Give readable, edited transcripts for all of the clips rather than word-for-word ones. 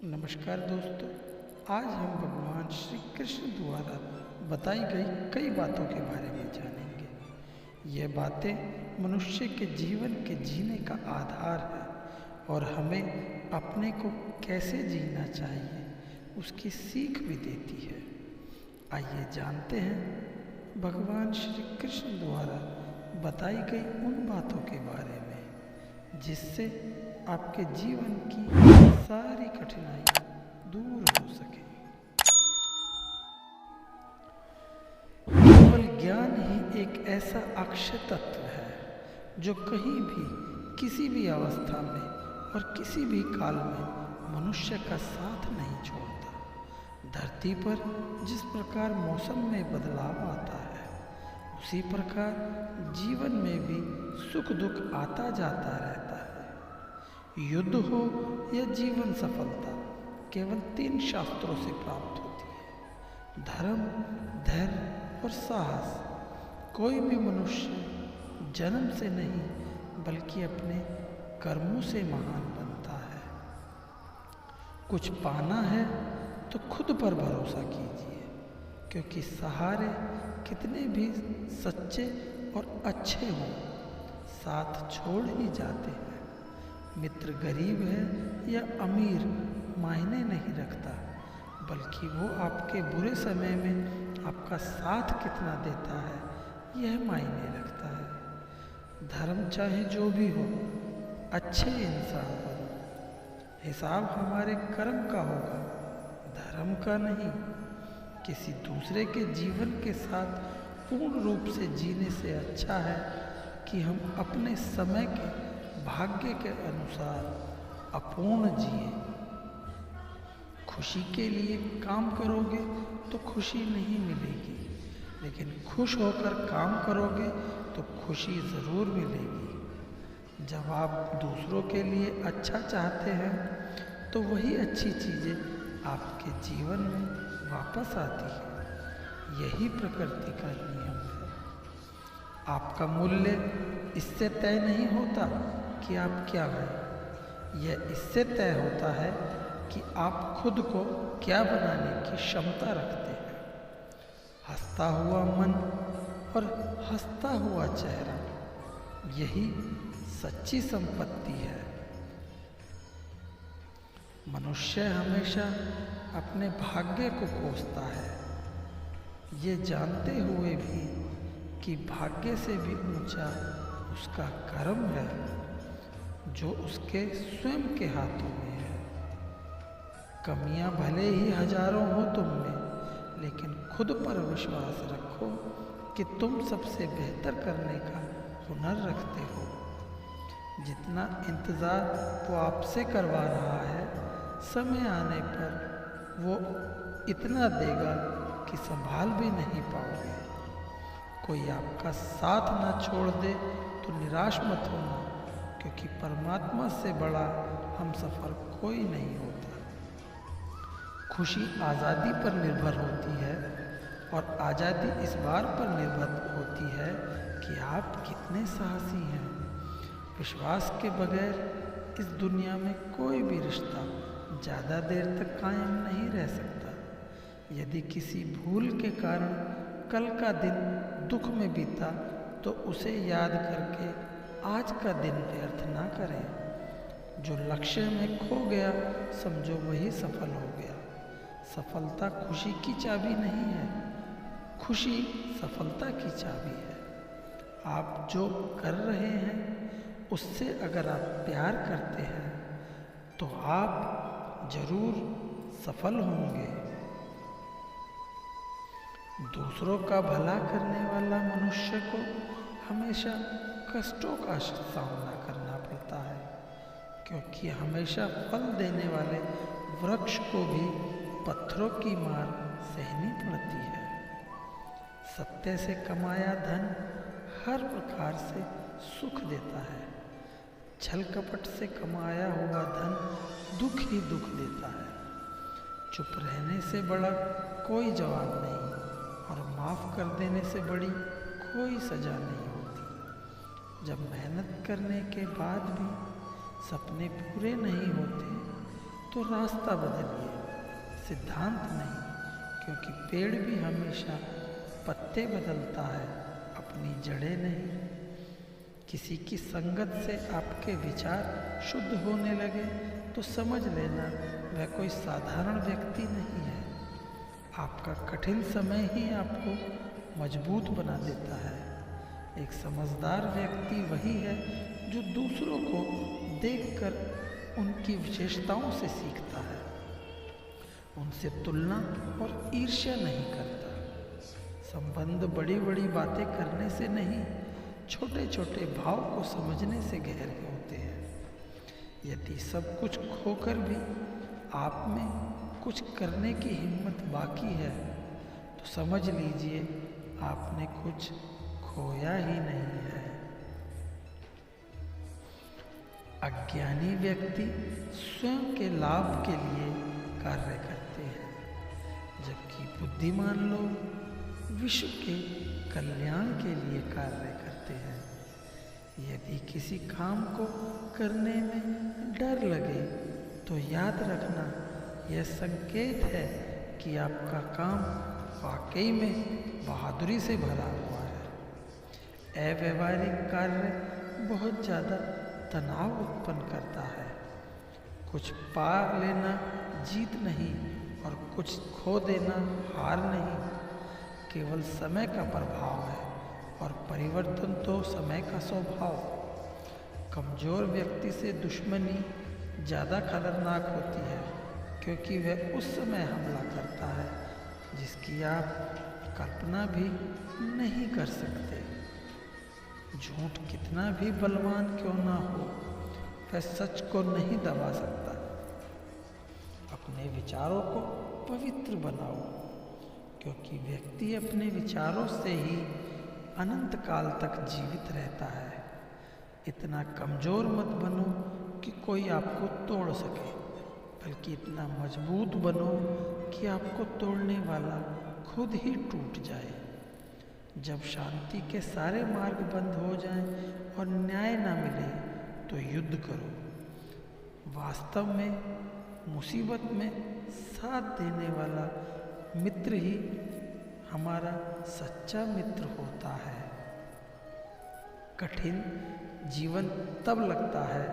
नमस्कार दोस्तों। आज हम भगवान श्री कृष्ण द्वारा बताई गई कई बातों के बारे में जानेंगे। ये बातें मनुष्य के जीवन के जीने का आधार है और हमें अपने को कैसे जीना चाहिए उसकी सीख भी देती है। आइए जानते हैं भगवान श्री कृष्ण द्वारा बताई गई उन बातों के बारे में जिससे आपके जीवन की सारी कठिनाइयाँ दूर हो सके। केवल ज्ञान ही एक ऐसा अक्षय तत्व है जो कहीं भी किसी भी अवस्था में और किसी भी काल में मनुष्य का साथ नहीं छोड़ता। धरती पर जिस प्रकार मौसम में बदलाव आता है उसी प्रकार जीवन में भी सुख दुख आता जाता रहता है। युद्ध हो या जीवन सफलता केवल 3 शास्त्रों से प्राप्त होती है: धर्म, धैर्य और साहस। कोई भी मनुष्य जन्म से नहीं बल्कि अपने कर्मों से महान बनता है। कुछ पाना है तो खुद पर भरोसा कीजिए, क्योंकि सहारे कितने भी सच्चे और अच्छे हों साथ छोड़ ही जाते हैं। मित्र गरीब है या अमीर मायने नहीं रखता, बल्कि वो आपके बुरे समय में आपका साथ कितना देता है यह मायने रखता है। धर्म चाहे जो भी हो, अच्छे इंसान बनो। हिसाब हमारे कर्म का होगा, धर्म का नहीं। किसी दूसरे के जीवन के साथ पूर्ण रूप से जीने से अच्छा है कि हम अपने समय के भाग्य के अनुसार अपूर्ण जिए। खुशी के लिए काम करोगे तो खुशी नहीं मिलेगी, लेकिन खुश होकर काम करोगे तो खुशी ज़रूर मिलेगी। जब आप दूसरों के लिए अच्छा चाहते हैं तो वही अच्छी चीज़ें आपके जीवन में वापस आती हैं। यही प्रकृति का नियम है। आपका मूल्य इससे तय नहीं होता कि आप क्या हैं, यह इससे तय होता है कि आप खुद को क्या बनाने की क्षमता रखते हैं। हंसता हुआ मन और हंसता हुआ चेहरा, यही सच्ची संपत्ति है। मनुष्य हमेशा अपने भाग्य को कोसता है, ये जानते हुए भी कि भाग्य से भी ऊंचा उसका कर्म है जो उसके स्वयं के हाथों में है। कमियां भले ही हजारों हो तुम में, लेकिन खुद पर विश्वास रखो कि तुम सबसे बेहतर करने का हुनर रखते हो। जितना इंतज़ार वो आपसे करवा रहा है, समय आने पर वो इतना देगा कि संभाल भी नहीं पाओगे। कोई आपका साथ ना छोड़ दे तो निराश मत होना, क्योंकि परमात्मा से बड़ा हमसफर कोई नहीं होता। खुशी आज़ादी पर निर्भर होती है और आज़ादी इस बात पर निर्भर होती है कि आप कितने साहसी हैं। विश्वास के बगैर इस दुनिया में कोई भी रिश्ता ज़्यादा देर तक कायम नहीं रह सकता। यदि किसी भूल के कारण कल का दिन दुख में बीता तो उसे याद करके आज का दिन व्यर्थ ना करें। जो लक्ष्य में खो गया समझो वही सफल हो गया। सफलता खुशी की चाबी नहीं है, खुशी सफलता की चाबी है। आप जो कर रहे हैं उससे अगर आप प्यार करते हैं तो आप जरूर सफल होंगे। दूसरों का भला करने वाला मनुष्य को हमेशा कष्टों का सामना करना पड़ता है, क्योंकि हमेशा फल देने वाले वृक्ष को भी पत्थरों की मार सहनी पड़ती है। सत्य से कमाया धन हर प्रकार से सुख देता है, छल कपट से कमाया हुआ धन दुख ही दुख देता है। चुप रहने से बड़ा कोई जवाब नहीं और माफ़ कर देने से बड़ी कोई सजा नहीं होती। जब मेहनत करने के बाद भी सपने पूरे नहीं होते तो रास्ता बदलिए, सिद्धांत नहीं, क्योंकि पेड़ भी हमेशा पत्ते बदलता है, अपनी जड़ें नहीं। किसी की संगत से आपके विचार शुद्ध होने लगे तो समझ लेना वह कोई साधारण व्यक्ति नहीं है। आपका कठिन समय ही आपको मजबूत बना देता है। एक समझदार व्यक्ति वही है जो दूसरों को देखकर उनकी विशेषताओं से सीखता है, उनसे तुलना और ईर्ष्या नहीं करता। संबंध बड़ी बड़ी बातें करने से नहीं, छोटे छोटे भाव को समझने से गहरे होते हैं। यदि सब कुछ खोकर भी आप में कुछ करने की हिम्मत बाकी है तो समझ लीजिए आपने कुछ खोया ही नहीं है। अज्ञानी व्यक्ति स्वयं के लाभ के लिए कार्य करते हैं, जबकि बुद्धिमान लोग विश्व के कल्याण के लिए कार्य करते हैं। यदि किसी काम को करने में डर लगे तो याद रखना यह संकेत है कि आपका काम वाकई में बहादुरी से भरा हुआ है। अव्यावहारिक कार्य बहुत ज़्यादा तनाव उत्पन्न करता है। कुछ पा लेना जीत नहीं और कुछ खो देना हार नहीं, केवल समय का प्रभाव है और परिवर्तन तो समय का स्वभाव। कमज़ोर व्यक्ति से दुश्मनी ज़्यादा खतरनाक होती है, क्योंकि वह उस समय हमला करता है जिसकी आप कल्पना भी नहीं कर सकते। झूठ कितना भी बलवान क्यों ना हो, वह सच को नहीं दबा सकता। अपने विचारों को पवित्र बनाओ, क्योंकि व्यक्ति अपने विचारों से ही अनंत काल तक जीवित रहता है। इतना कमज़ोर मत बनो कि कोई आपको तोड़ सके, बल्कि इतना मजबूत बनो कि आपको तोड़ने वाला खुद ही टूट जाए। जब शांति के सारे मार्ग बंद हो जाएं और न्याय ना मिले तो युद्ध करो। वास्तव में मुसीबत में साथ देने वाला मित्र ही हमारा सच्चा मित्र होता है। कठिन जीवन तब लगता है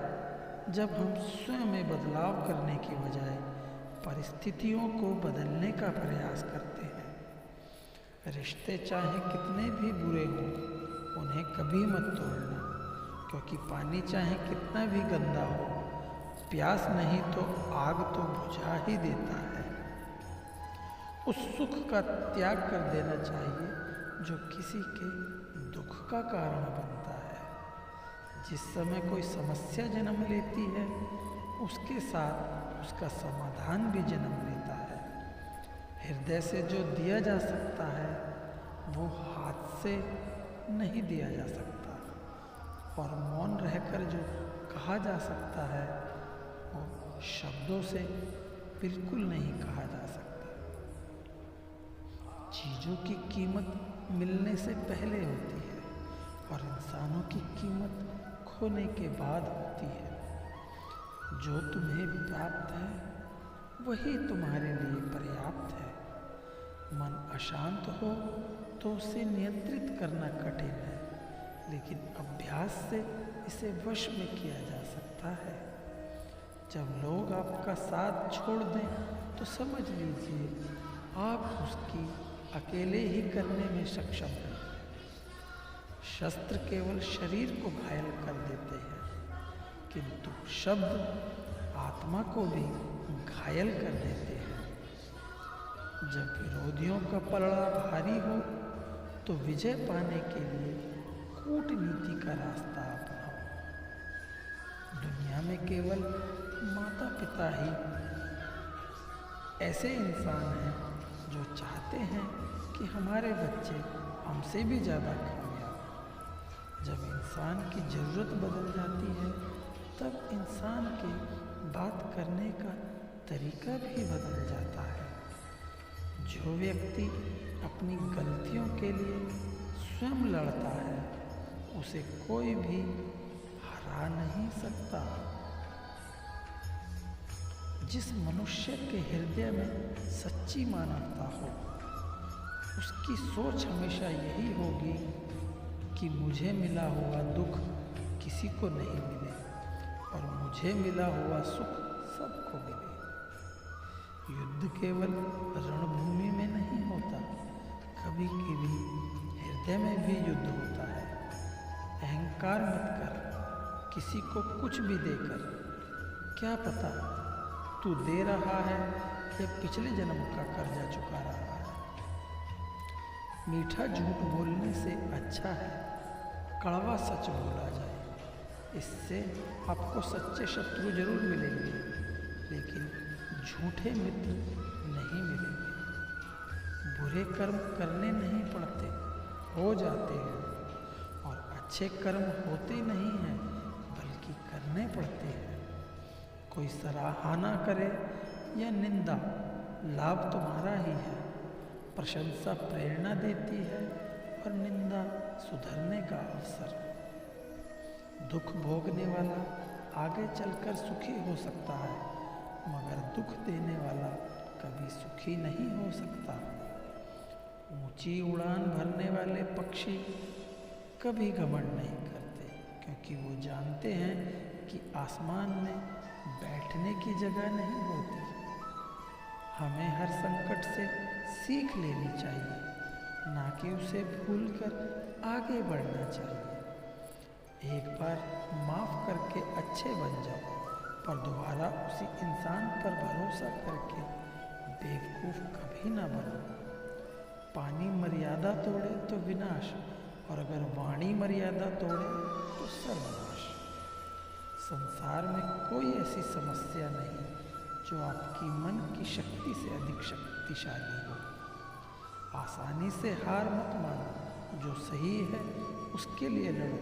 जब हम स्वयं में बदलाव करने की बजाय परिस्थितियों को बदलने का प्रयास करते हैं। रिश्ते चाहे कितने भी बुरे हों, उन्हें कभी मत तोड़ना, क्योंकि पानी चाहे कितना भी गंदा हो, प्यास नहीं तो आग तो बुझा ही देता है। उस सुख का त्याग कर देना चाहिए जो किसी के दुख का कारण बनता है। जिस समय कोई समस्या जन्म लेती है, उसके साथ उसका समाधान भी जन्म लेता है। हृदय से जो दिया जा सकता है वो हाथ से नहीं दिया जा सकता, और मौन रहकर जो कहा जा सकता है वो शब्दों से बिल्कुल नहीं कहा जा सकता। चीज़ों की कीमत मिलने से पहले होती है और इंसानों की कीमत खोने के बाद होती है। जो तुम्हें प्राप्त है वही तुम्हारे लिए पर्याप्त है। मन अशांत हो तो उसे नियंत्रित करना कठिन है, लेकिन अभ्यास से इसे वश में किया जा सकता है। जब लोग आपका साथ छोड़ दें तो समझ लीजिए आप उसकी अकेले ही करने में सक्षम हैं। शस्त्र केवल शरीर को घायल कर देते हैं, किंतु शब्द आत्मा को भी घायल कर देते हैं। जब विरोधियों का पलड़ा भारी हो तो विजय पाने के लिए कूटनीति का रास्ता अपनाओ। दुनिया में केवल माता पिता ही ऐसे इंसान हैं जो चाहते हैं कि हमारे बच्चे हमसे भी ज़्यादा कामयाब। जब इंसान की ज़रूरत बदल जाती है तब इंसान के बात करने का तरीका भी बदल जाता है। जो व्यक्ति अपनी गलतियों के लिए स्वयं लड़ता है उसे कोई भी हरा नहीं सकता। जिस मनुष्य के हृदय में सच्ची मानवता हो, उसकी सोच हमेशा यही होगी कि मुझे मिला हुआ दुख किसी को नहीं मिले और मुझे मिला हुआ सुख सबको मिले। युद्ध केवल रणभूमि में नहीं होता, कभी कभी हृदय में भी युद्ध होता है। अहंकार मत कर किसी को कुछ भी देकर, क्या पता तू दे रहा है या पिछले जन्म का कर्जा चुका रहा है। मीठा झूठ बोलने से अच्छा है कड़वा सच बोला जाए। इससे आपको सच्चे शत्रु जरूर मिलेंगे, लेकिन झूठे मित्र नहीं मिलेंगे। बुरे कर्म करने नहीं पड़ते, हो जाते हैं, और अच्छे कर्म होते नहीं हैं बल्कि करने पड़ते हैं। कोई सराहना करे या निंदा, लाभ तुम्हारा ही है। प्रशंसा प्रेरणा देती है और निंदा सुधरने का अवसर। दुख भोगने वाला आगे चलकर सुखी हो सकता है, मगर दुख देने वाला कभी सुखी नहीं हो सकता। ऊंची उड़ान भरने वाले पक्षी कभी घमंड नहीं करते, क्योंकि वो जानते हैं कि आसमान में बैठने की जगह नहीं होती। हमें हर संकट से सीख लेनी चाहिए, ना कि उसे भूलकर आगे बढ़ना चाहिए। एक बार माफ करके अच्छे बन जाओ, पर दोबारा उसी इंसान पर भरोसा करके बेवकूफ़ कभी ना बनो। पानी मर्यादा तोड़े तो विनाश, और अगर वाणी मर्यादा तोड़े तो सर्वनाश। संसार में कोई ऐसी समस्या नहीं जो आपकी मन की शक्ति से अधिक शक्तिशाली हो। आसानी से हार मत मानो, जो सही है उसके लिए लड़ो,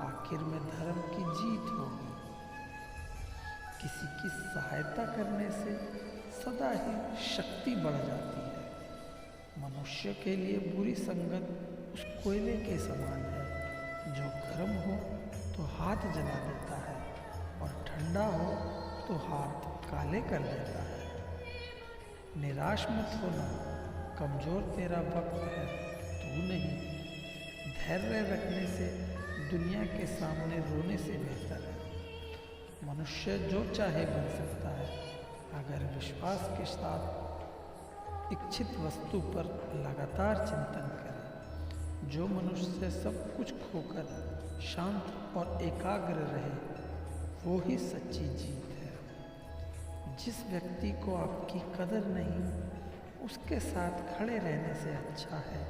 आखिर में धर्म की जीत होगी। किसी की सहायता करने से सदा ही शक्ति बढ़ जाती है। मनुष्य के लिए बुरी संगत उस कोयले के समान है, जो गर्म हो तो हाथ जला देता है और ठंडा हो तो हाथ काले कर देता है। निराश मत होना, कमजोर तेरा वक्त है, तू नहीं। धैर्य रखने से दुनिया के सामने रोने से बेहतर है। मनुष्य जो चाहे बन सकता है, अगर विश्वास के साथ इच्छित वस्तु पर लगातार चिंतन करे। जो मनुष्य सब कुछ खोकर शांत और एकाग्र रहे, वो ही सच्ची जीत है। जिस व्यक्ति को आपकी कदर नहीं, उसके साथ खड़े रहने से अच्छा है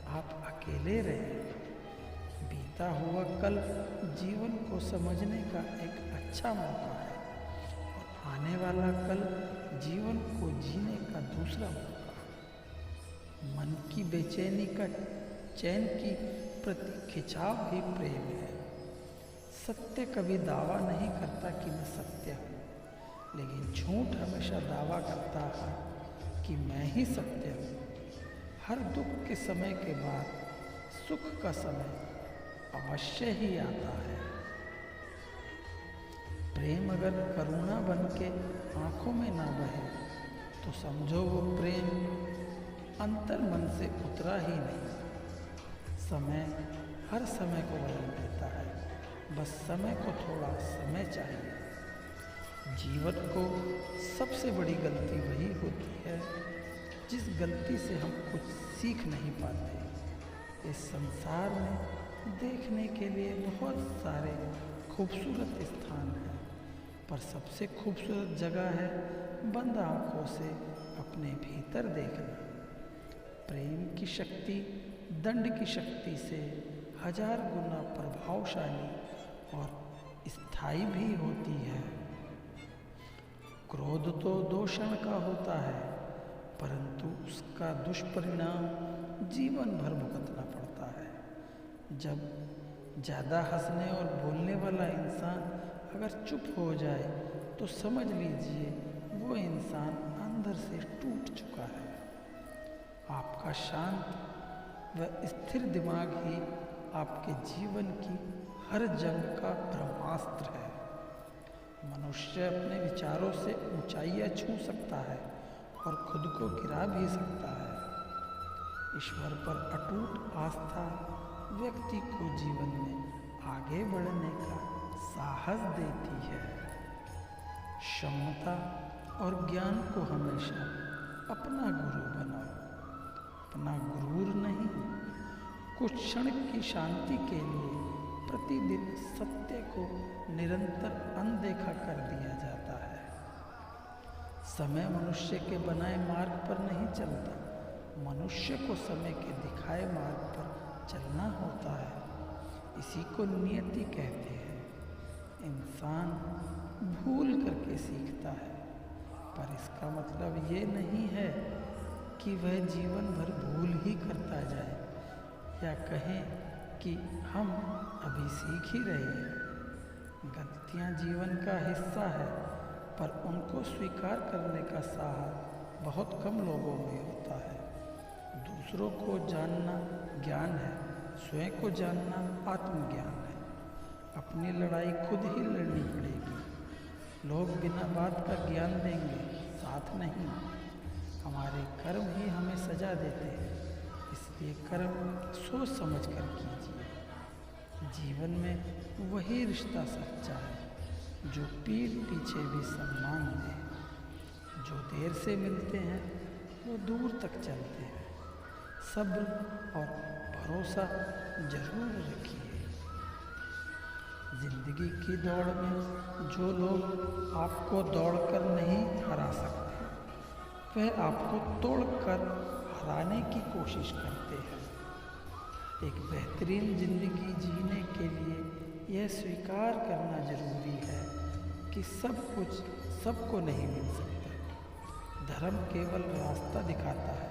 आप अकेले रहें। बीता हुआ कल जीवन को समझने का एक अच्छा मौका है, और आने वाला कल जीवन को जीने का दूसरा मौका। मन की बेचैनी का चैन की प्रति खिंचाव भी प्रेम है। सत्य कभी दावा नहीं करता कि मैं सत्य हूँ, लेकिन झूठ हमेशा दावा करता है कि मैं ही सत्य हूँ। हर दुख के समय के बाद सुख का समय अवश्य ही आता है। प्रेम अगर करुणा बन के आंखों में ना बहे, तो समझो वो प्रेम अंतर मन से उतरा ही नहीं। समय हर समय को बदल देता है, बस समय को थोड़ा समय चाहिए। जीवन को सबसे बड़ी गलती वही होती है जिस गलती से हम कुछ सीख नहीं पाते। इस संसार में देखने के लिए बहुत सारे खूबसूरत स्थान हैं, पर सबसे खूबसूरत जगह है बंद आँखों से अपने भीतर देखना। प्रेम की शक्ति दंड की शक्ति से 1000 गुना प्रभावशाली और स्थायी भी होती है। क्रोध तो 2 क्षण का होता है, परंतु उसका दुष्परिणाम जीवन भर भुगतना पड़ता है। जब ज़्यादा हंसने और बोलने वाला इंसान अगर चुप हो जाए, तो समझ लीजिए वो इंसान अंदर से टूट चुका है। आपका शांत व स्थिर दिमाग ही आपके जीवन की हर जंग का ब्रह्मास्त्र है। मनुष्य अपने विचारों से ऊंचाइयां छू सकता है और खुद को गिरा भी सकता है। ईश्वर पर अटूट आस्था व्यक्ति को जीवन में आगे बढ़ने का साहस देती है। क्षमता और ज्ञान को हमेशा अपना गुरु बनाओ, अपना गुरूर नहीं। कुछ क्षण की शांति के लिए प्रतिदिन सत्य को निरंतर अनदेखा कर दिया जाता है। समय मनुष्य के बनाए मार्ग पर नहीं चलता, मनुष्य को समय के दिखाए मार्ग पर चलना होता है। इसी को नियति कहते हैं। इंसान भूल करके सीखता है, पर इसका मतलब ये नहीं है कि वह जीवन भर भूल ही करता जाए, या कहें कि हम अभी सीख ही रहे हैं। गलतियाँ जीवन का हिस्सा है, पर उनको स्वीकार करने का साहस बहुत कम लोगों में होता है। दूसरों को जानना ज्ञान है, स्वयं को जानना आत्मज्ञान है। अपनी लड़ाई खुद ही लड़नी पड़ेगी। लोग बिना बात का ज्ञान देंगे, साथ नहीं। हमारे कर्म ही हमें सजा देते हैं, इसलिए कर्म सोच समझ कर कीजिए। जीवन में वही रिश्ता सच्चा है जो पीठ पीछे भी सम्मान दे। जो देर से मिलते हैं वो दूर तक चलते हैं। सब्र और भरोसा जरूर रखिए। जिंदगी की दौड़ में जो लोग आपको दौड़कर नहीं हरा सकते, वह आपको तोड़कर हराने की कोशिश करते हैं। एक बेहतरीन जिंदगी जीने के लिए यह स्वीकार करना जरूरी है कि सब कुछ सबको नहीं मिल सकता। धर्म केवल रास्ता दिखाता है,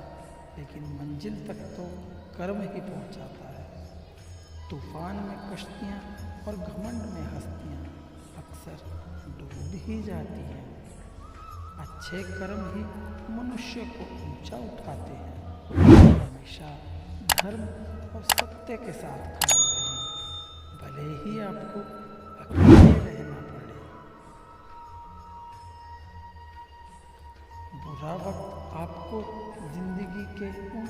लेकिन मंजिल तक तो कर्म ही पहुंचाता है। तूफान में कश्तियाँ और घमंड में हस्तियाँ अक्सर डूब ही जाती हैं। अच्छे कर्म ही मनुष्य को ऊंचा उठाते हैं। हमेशा धर्म और सत्य के साथ खड़े रहें, भले ही आपको अकेले रहना पड़े। बुरा वक्त आपको जिंदगी के उन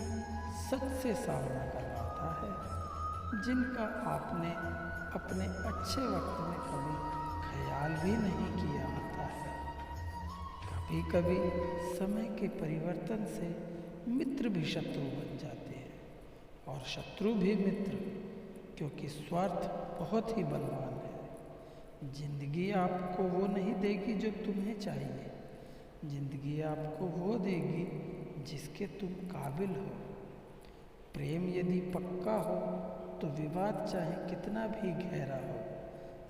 सच से सामना करवाता है जिनका आपने अपने अच्छे वक्त में कभी ख्याल भी नहीं किया होता है। कभी कभी समय के परिवर्तन से मित्र भी शत्रु बन जाते हैं, और शत्रु भी मित्र, क्योंकि स्वार्थ बहुत ही बलवान है। जिंदगी आपको वो नहीं देगी जो तुम्हें चाहिए, जिंदगी आपको वो देगी जिसके तुम काबिल हो। प्रेम यदि पक्का हो तो विवाद चाहे कितना भी गहरा हो,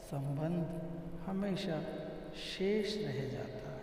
संबंध हमेशा शेष रह जाता है।